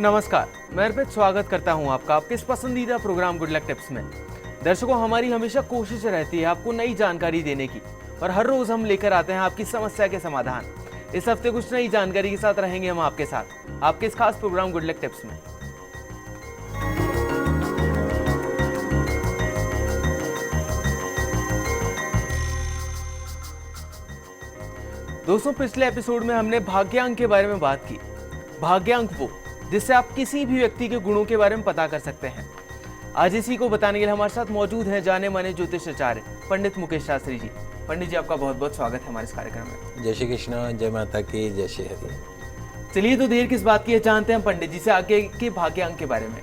नमस्कार, मैं अर्पित स्वागत करता हूं आपका आपके इस पसंदीदा प्रोग्राम गुड लक टिप्स में। दर्शकों, हमारी हमेशा कोशिश रहती है आपको नई जानकारी देने की और हर रोज हम लेकर आते हैं आपकी समस्या के समाधान। इस हफ्ते कुछ नई जानकारी के साथ रहेंगे हम आपके साथ आपके इस खास प्रोग्राम गुड लक टिप्स में। दोस्तों, पिछले एपिसोड में हमने भाग्यांक के बारे में बात की। भाग्यांक वो जिससे आप किसी भी व्यक्ति के गुणों के बारे में पता कर सकते हैं। आज इसी को बताने के लिए हमारे साथ मौजूद हैं जाने माने ज्योतिष आचार्य पंडित मुकेश शास्त्री जी। पंडित जी, आपका बहुत बहुत स्वागत है हमारे इस कार्यक्रम में। जय श्री कृष्ण, जय माता की, जय श्री हरि। चलिए तो देर किस बात की है, जानते हैं पंडित जी से आगे के भाग्यांक के बारे में।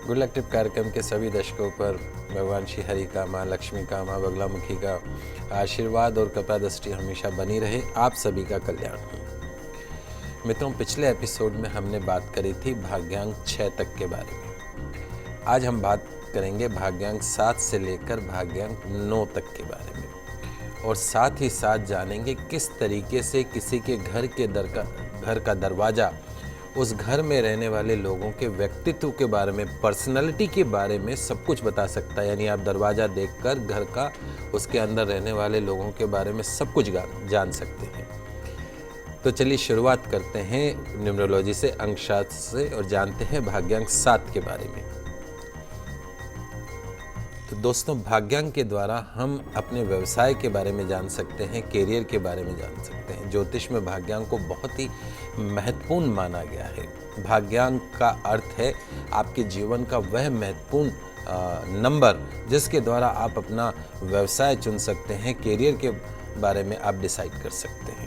गुड लक टिप कार्यक्रम के सभी दर्शकों पर भगवान श्री हरि का, माँ लक्ष्मी का, माँ बगलामुखी का आशीर्वाद और कृपा दृष्टि हमेशा बनी रहे। आप सभी का कल्याण हो। मित्रों, पिछले एपिसोड में हमने बात करी थी भाग्यांक 6 तक के बारे में। आज हम बात करेंगे भाग्यांक 7 से लेकर भाग्यांक 9 तक के बारे में, और साथ ही साथ जानेंगे किस तरीके से किसी के घर का दरवाज़ा उस घर में रहने वाले लोगों के व्यक्तित्व के बारे में, पर्सनैलिटी के बारे में सब कुछ बता सकता है। यानी आप दरवाज़ा देखकर घर का, उसके अंदर रहने वाले लोगों के बारे में सब कुछ जान सकते हैं। तो चलिए शुरुआत करते हैं न्यूमरोलॉजी से, अंकशास्त्र से, और जानते हैं भाग्यांक 7 के बारे में। तो दोस्तों, भाग्यांक के द्वारा हम अपने व्यवसाय के बारे में जान सकते हैं, कैरियर के बारे में जान सकते हैं। ज्योतिष में भाग्यांक को बहुत ही महत्वपूर्ण माना गया है। भाग्यांक का अर्थ है आपके जीवन का वह महत्वपूर्ण नंबर जिसके द्वारा आप अपना व्यवसाय चुन सकते हैं, कैरियर के बारे में आप डिसाइड कर सकते हैं।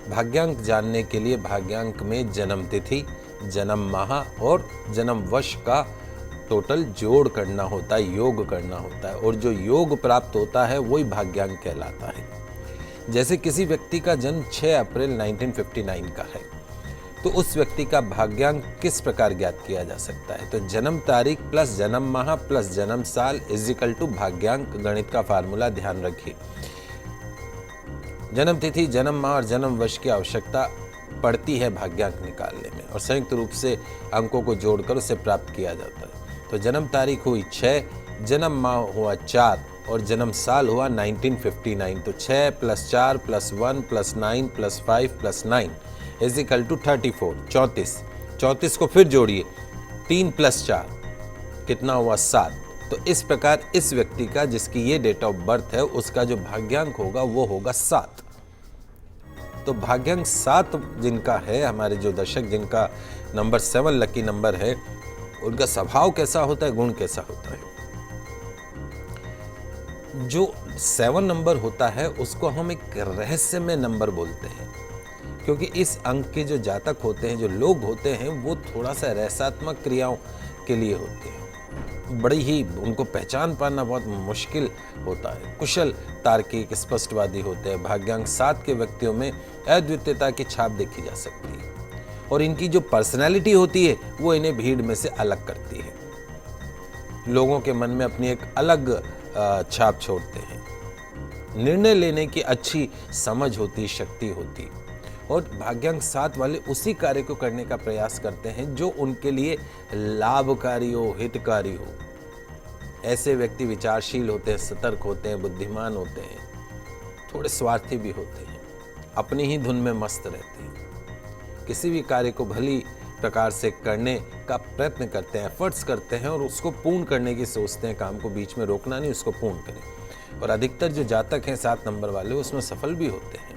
भाग्यांक जानने के लिए भाग्यांक में जन्म तिथि, जन्म माह और जन्म वर्ष का टोटल जोड़ करना होता है, योग करना होता है, और जो योग प्राप्त होता है वही भाग्यांक कहलाता है। जैसे किसी व्यक्ति का जन्म 6 अप्रैल 1959 का है, तो उस व्यक्ति का भाग्यांक किस प्रकार ज्ञात किया जा सकता है? तो जन्म तारीख प्लस जन्म माह प्लस जन्म साल इक्वल टू भाग्यांक। गणित का फार्मूला ध्यान रखिए। जन्म तिथि, जन्म माह और जन्म वर्ष की आवश्यकता पड़ती है भाग्यांक निकालने में, और संयुक्त रूप से अंकों को जोड़कर उसे प्राप्त किया जाता है। तो जन्म तारीख हुई 6, जन्म माह हुआ 4 और जन्म साल हुआ 1959। तो 6 + 4 + 1 + 9 + 5 + 9 = 34, 34। 34 को फिर जोड़िए, 3 + 4 कितना हुआ? 7। तो इस प्रकार इस व्यक्ति का, जिसकी ये डेट ऑफ बर्थ है, उसका जो भाग्यांक होगा वो होगा 7। तो भाग्यांक 7 जिनका है, हमारे जो दर्शक जिनका नंबर 7 लकी नंबर है, उनका स्वभाव कैसा होता है, गुण कैसा होता है? जो 7 नंबर होता है उसको हम एक रहस्यमय नंबर बोलते हैं, क्योंकि इस अंक के जो जातक होते हैं, जो लोग होते हैं, वो थोड़ा सा रहस्यात्मक क्रियाओं के लिए होते हैं। बड़ी ही उनको पहचान पाना बहुत मुश्किल होता है। कुशल, तार्किक, स्पष्टवादी होते हैं। भाग्यांक 7 के व्यक्तियों में अद्वितीयता की छाप देखी जा सकती है, और इनकी जो पर्सनैलिटी होती है वो इन्हें भीड़ में से अलग करती है। लोगों के मन में अपनी एक अलग छाप छोड़ते हैं। निर्णय लेने की अच्छी समझ होती, शक्ति होती, और भाग्यांक 7 वाले उसी कार्य को करने का प्रयास करते हैं जो उनके लिए लाभकारी हो, हितकारी हो। ऐसे व्यक्ति विचारशील होते हैं, सतर्क होते हैं, बुद्धिमान होते हैं, थोड़े स्वार्थी भी होते हैं, अपनी ही धुन में मस्त रहते हैं। किसी भी कार्य को भली प्रकार से करने का प्रयत्न करते हैं, एफर्ट्स करते हैं, और उसको पूर्ण करने की सोचते हैं। काम को बीच में रोकना नहीं, उसको पूर्ण करें। और अधिकतर जो जातक हैं 7 नंबर वाले, उसमें सफल भी होते हैं।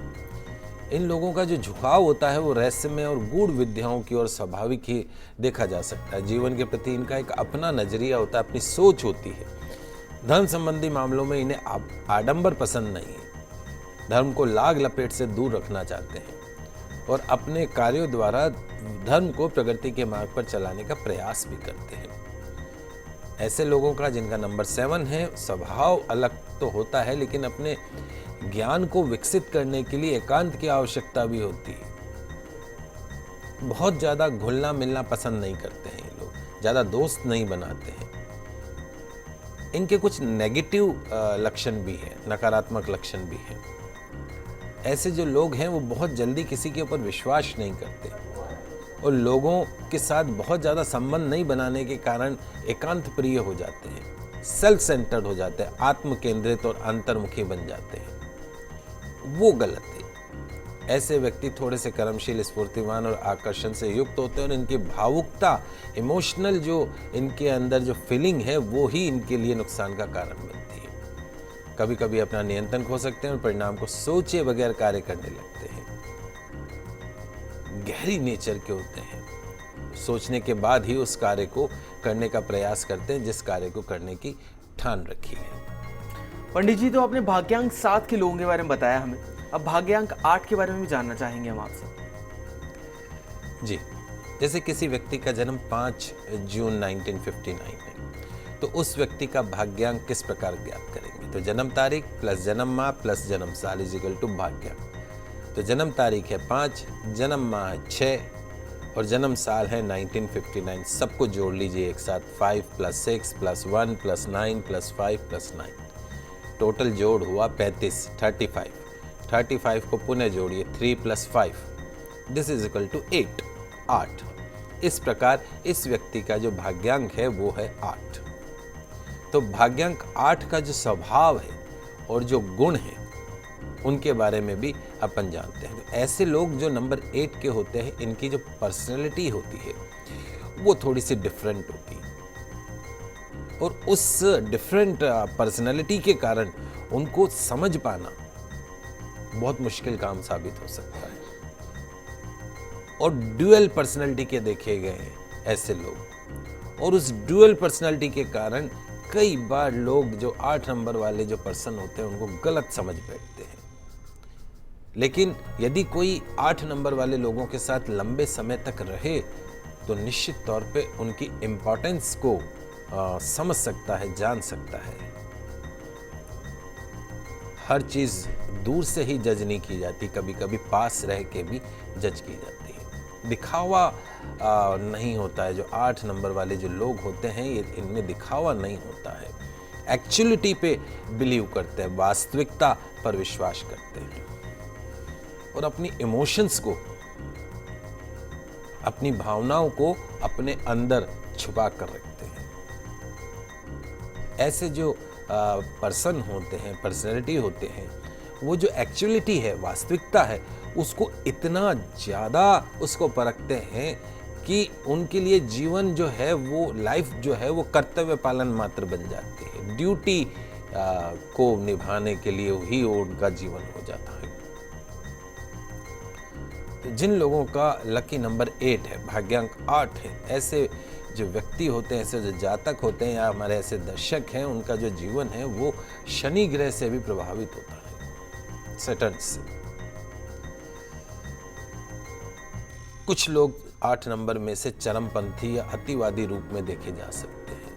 इन लोगों का जो झुकाव होता है वो रहस्यमय और गूढ़ विद्याओं की ओर स्वाभाविक ही देखा जा सकता है। जीवन के प्रति इनका एक अपना नजरिया होता है, अपनी सोच होती है। धन संबंधी मामलों में इन्हें आडंबर पसंद नहीं है। धर्म को लाग लपेट से दूर रखना चाहते हैं, और अपने कार्यों द्वारा धर्म को प्रगति के मार्ग पर चलाने का प्रयास भी करते हैं। ऐसे लोगों का जिनका नंबर 7 है, स्वभाव अलग तो होता है, लेकिन अपने ज्ञान को विकसित करने के लिए एकांत की आवश्यकता भी होती है। बहुत ज्यादा घुलना मिलना पसंद नहीं करते हैं ये लोग, ज्यादा दोस्त नहीं बनाते हैं। इनके कुछ नेगेटिव लक्षण भी हैं, नकारात्मक लक्षण भी हैं। ऐसे जो लोग हैं वो बहुत जल्दी किसी के ऊपर विश्वास नहीं करते। और लोगों के साथ बहुत ज़्यादा संबंध नहीं बनाने के कारण एकांत प्रिय हो जाते हैं, सेल्फ सेंटर्ड हो जाते हैं, आत्म केंद्रित और अंतर्मुखी बन जाते हैं। वो गलत है। ऐसे व्यक्ति थोड़े से कर्मशील, स्फूर्तिवान और आकर्षण से युक्त होते हैं और इनकी भावुकता, इमोशनल जो इनके अंदर जो फीलिंग है वो ही इनके लिए नुकसान का कारण बनती है। कभी कभी अपना नियंत्रण खो सकते हैं और परिणाम को सोचे बगैर कार्य करने लगते हैं। गहरी नेचर के होते हैं, सोचने के बाद ही उस कार्य को करने का प्रयास करते हैं जिस कार्य को करने की ठान रखी है। पंडित जी, तो आपने भाग्यांक 7 के लोगों के बारे में बताया हमें, अब भाग्यांक 8 के बारे में भी जानना चाहेंगे हम आपसे। जी, जैसे किसी व्यक्ति का जन्म 5 जून 1959 है, तो उस व्यक्ति का भाग्यांक किस प्रकार ज्ञात करेंगे? तो जन्म तारीख प्लस जन्म माह प्लस जन्म साल इज इक्वल टू भाग्यांक। तो जन्म तारीख है 5, जन्म माह है 6 और जन्म साल है 1959। सबको जोड़ लीजिए एक साथ, 5 + 6 + 1 + 9 + 5 + 9, टोटल जोड़ हुआ 35, 35। 35 को पुनः जोड़िए, 3 + 5 दिस इज इक्वल टू 8, 8। इस प्रकार इस व्यक्ति का जो भाग्यांक है वो है 8। तो भाग्यांक 8 का जो स्वभाव है और जो गुण है उनके बारे में भी अपन जानते हैं। तो ऐसे लोग जो नंबर 8 के होते हैं, इनकी जो पर्सनैलिटी होती है वो थोड़ी सी डिफरेंट होती है और उस डिफरेंट पर्सनैलिटी के कारण उनको समझ पाना बहुत मुश्किल काम साबित हो सकता है। और ड्यूअल पर्सनैलिटी के देखे गए हैं ऐसे लोग, और उस ड्यूअल पर्सनैलिटी के कारण कई बार लोग जो 8 नंबर वाले जो पर्सन होते हैं उनको गलत समझ बैठते हैं। लेकिन यदि कोई 8 नंबर वाले लोगों के साथ लंबे समय तक रहे तो निश्चित तौर पे उनकी इम्पोर्टेंस को समझ सकता है, जान सकता है। हर चीज दूर से ही जज नहीं की जाती, कभी कभी पास रह के भी जज की जाती है। दिखावा नहीं होता है। जो 8 नंबर वाले जो लोग होते हैं, ये इनमें दिखावा नहीं होता है। एक्चुअलिटी पे बिलीव करते हैं, वास्तविकता पर विश्वास करते हैं और अपनी इमोशंस को, अपनी भावनाओं को अपने अंदर छुपा कर रखते हैं। ऐसे जो पर्सन होते हैं, पर्सनैलिटी होते हैं, वो जो एक्चुअलिटी है, वास्तविकता है, उसको इतना ज़्यादा उसको परखते हैं कि उनके लिए जीवन जो है, वो लाइफ जो है, वो कर्तव्य पालन मात्र बन जाती है। ड्यूटी को निभाने के लिए ही उनका जीवन हो जाता है। तो जिन लोगों का लकी नंबर 8 है, भाग्यांक 8 है, ऐसे जो व्यक्ति होते हैं, ऐसे जो जातक होते हैं या हमारे ऐसे दर्शक हैं, उनका जो जीवन है वो शनि ग्रह से भी प्रभावित होता है, सैटर्न से। कुछ लोग 8 नंबर में से चरमपंथी या अतिवादी रूप में देखे जा सकते हैं।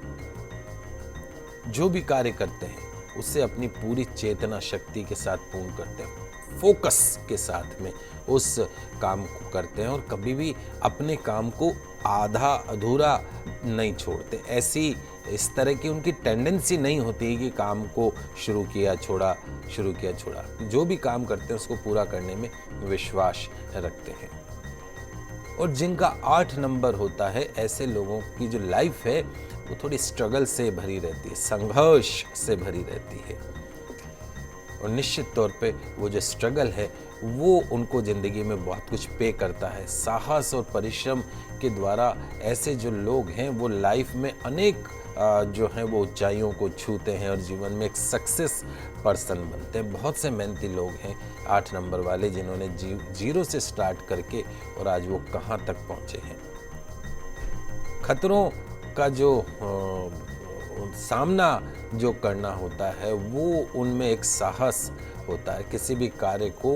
जो भी कार्य करते हैं उससे अपनी पूरी चेतना शक्ति के साथ पूर्ण करते हैं, फोकस के साथ में उस काम को करते हैं और कभी भी अपने काम को आधा अधूरा नहीं छोड़ते। ऐसी इस तरह की उनकी टेंडेंसी नहीं होती है कि काम को शुरू किया छोड़ा, शुरू किया छोड़ा। जो भी काम करते हैं उसको पूरा करने में विश्वास रखते हैं। और जिनका 8 नंबर होता है, ऐसे लोगों की जो लाइफ है वो थोड़ी स्ट्रगल से भरी रहती है, संघर्ष से भरी रहती है। और निश्चित तौर पे वो जो स्ट्रगल है वो उनको ज़िंदगी में बहुत कुछ पे करता है। साहस और परिश्रम के द्वारा ऐसे जो लोग हैं वो लाइफ में अनेक जो हैं वो ऊंचाइयों को छूते हैं और जीवन में एक सक्सेस पर्सन बनते हैं। बहुत से मेहनती लोग हैं 8 नंबर वाले, जिन्होंने जीरो से स्टार्ट करके और आज वो कहाँ तक पहुँचे हैं। खतरों का जो सामना जो करना होता है वो उनमें एक साहस होता है। किसी भी कार्य को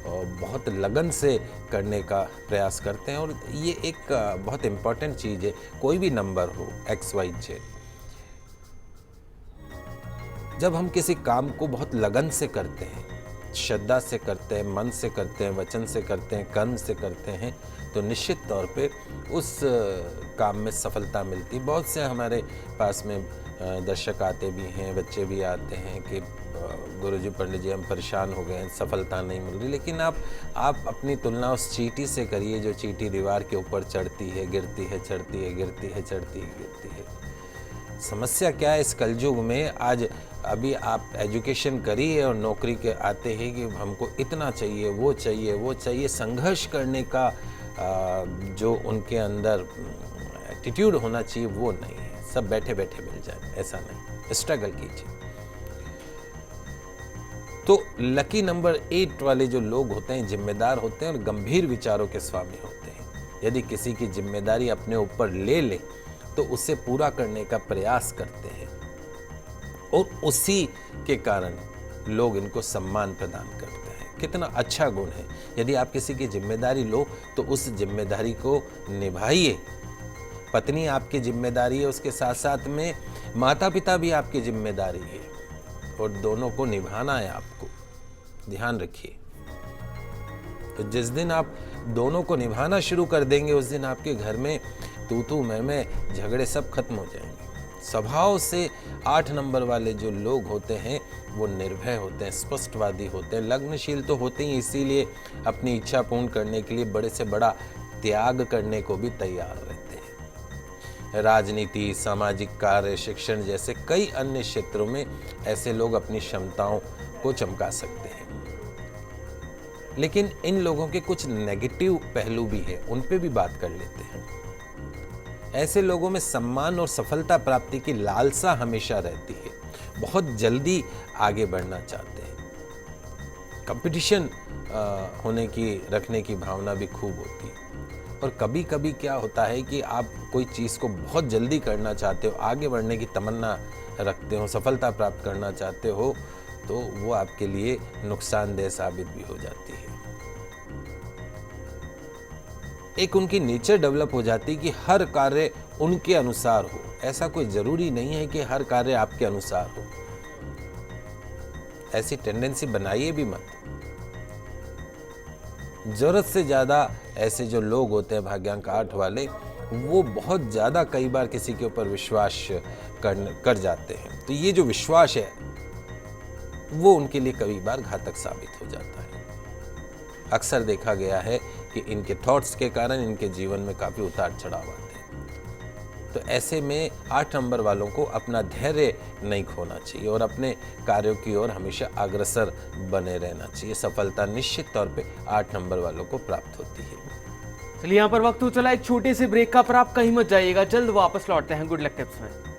बहुत लगन से करने का प्रयास करते हैं। और ये एक बहुत इम्पॉर्टेंट चीज़ है, कोई भी नंबर हो XYZ, जब हम किसी काम को बहुत लगन से करते हैं, श्रद्धा से करते हैं, मन से करते हैं, वचन से करते हैं, कर्म से करते हैं, तो निश्चित तौर पे उस काम में सफलता मिलती है। बहुत से हमारे पास में दर्शक आते भी हैं, बच्चे भी आते हैं कि गुरुजी पंडित जी हम परेशान हो गए हैं, सफलता नहीं मिल रही। लेकिन आप अपनी तुलना उस चींटी से करिए जो चींटी दीवार के ऊपर चढ़ती है, गिरती है, चढ़ती है, गिरती है, चढ़ती है, गिरती है। समस्या क्या है इस कलयुग में? आज अभी आप एजुकेशन करिए और नौकरी के आते हैं कि हमको इतना चाहिए, वो चाहिए, वो चाहिए। संघर्ष करने का जो उनके अंदर एटीट्यूड होना चाहिए वो नहीं है। सब बैठे बैठे मिल जाए, ऐसा नहीं, स्ट्रगल कीजिए। तो लकी नंबर 8 वाले जो लोग होते हैं जिम्मेदार होते हैं और गंभीर विचारों के स्वामी होते हैं। यदि किसी की जिम्मेदारी अपने ऊपर ले ले तो उसे पूरा करने का प्रयास करते हैं और उसी के कारण लोग इनको सम्मान प्रदान करते हैं। कितना अच्छा गुण है। यदि आप किसी की जिम्मेदारी लो तो उस जिम्मेदारी को निभाइए। पत्नी आपकी जिम्मेदारी है, उसके साथ साथ में माता पिता भी आपकी जिम्मेदारी है और दोनों को निभाना है आपको। ध्यान रखिए। तो जिस दिन आप दोनों को निभाना शुरू कर देंगे उस दिन आपके घर में तू मैं झगड़े सब खत्म हो जाएंगे। स्वभाव से 8 नंबर वाले जो लोग होते हैं वो निर्भय होते हैं, स्पष्टवादी होते हैं, लग्नशील तो होते ही, इसीलिए अपनी इच्छा पूर्ण करने के लिए बड़े से बड़ा त्याग करने को भी तैयार रहते हैं। राजनीति, सामाजिक कार्य, शिक्षण जैसे कई अन्य क्षेत्रों में ऐसे लोग अपनी क्षमताओं को चमका सकते हैं। लेकिन इन लोगों के कुछ नेगेटिव पहलू भी हैं, उन पे भी बात कर लेते हैं। ऐसे लोगों में सम्मान और सफलता प्राप्ति की लालसा हमेशा रहती है, बहुत जल्दी आगे बढ़ना चाहते हैं। कंपटीशन होने की, रखने की भावना भी खूब होती है। और कभी कभी क्या होता है कि आप कोई चीज़ को बहुत जल्दी करना चाहते हो, आगे बढ़ने की तमन्ना रखते हो, सफलता प्राप्त करना चाहते हो, तो वो आपके लिए नुकसानदेह साबित भी हो जाती है। एक उनकी नेचर डेवलप हो जाती है कि हर कार्य उनके अनुसार हो। ऐसा कोई जरूरी नहीं है कि हर कार्य आपके अनुसार हो। ऐसी टेंडेंसी बनाइए भी मत। जरूरत से ज्यादा ऐसे जो लोग होते हैं भाग्यांक 8 वाले, वो बहुत ज्यादा कई बार किसी के ऊपर विश्वास कर जाते हैं। तो ये जो विश्वास है वो उनके लिए कई बार घातक साबित हो जाता है। अक्सर देखा गया है कि इनके थॉट्स के कारण इनके जीवन में काफी उतार चढ़ाव आते हैं। तो ऐसे में 8 नंबर वालों को अपना धैर्य नहीं खोना चाहिए और अपने कार्यों की ओर हमेशा अग्रसर बने रहना चाहिए। सफलता निश्चित तौर पे 8 नंबर वालों को प्राप्त होती है। चलिए यहाँ पर वक्त हो चला एक छोटे से ब्रेक का, पर आप कहीं मत जाइएगा, जल्द वापस लौटते हैं गुड लक टिप्स में।